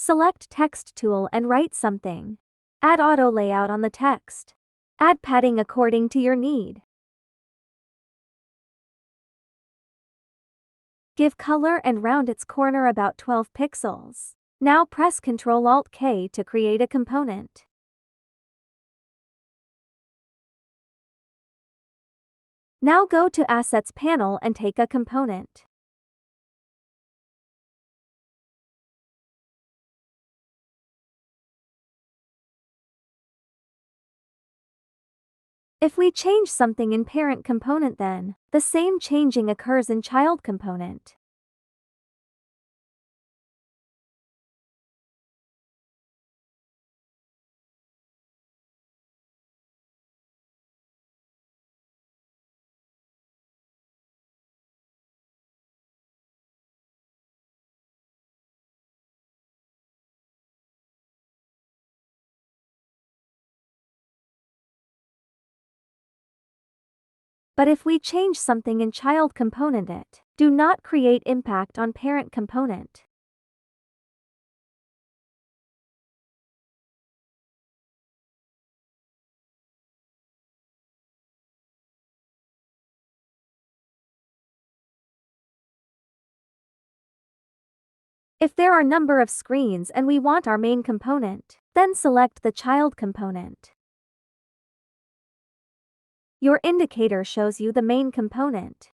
Select Text tool and write something. Add auto layout on the text. Add padding according to your need. Give color and round its corner about 12 pixels. Now press Ctrl-Alt-K to create a component. Now go to Assets panel and take a component. If we change something in parent component, then the same changing occurs in child component. But if we change something in child component, it do not create impact on parent component. If there are number of screens and we want our main component, then select the child component. Your indicator shows you the main component.